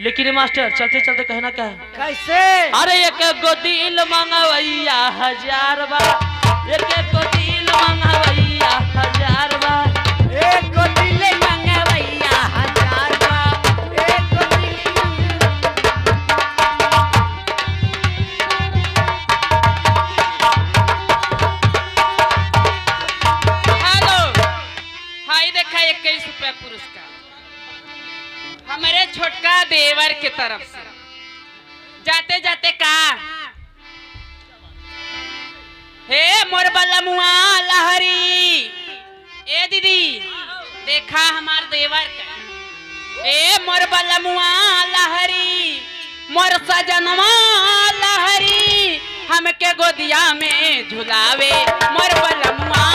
लेकिन मास्टर चलते चलते कहना क्या है? कैसे? अरे एक गो दिल मंगवैया 1000 बा, एक गो दिल मंगवैया 1000 बा, एक को दिल मंगवैया 1000 बा, एक को दिल हेलो, हाई देखा 21 रुपया पुरस्कार हमारे छोटका देवर के तरफ से। जाते जाते का हे मोर बलमुआ लहरी, ए दीदी देखा हमार देवर का। ए मोर बलमुआ लहरी, मोर सजनवा लहरी, हमके गोदिया में झुलावे मोर बलमुआ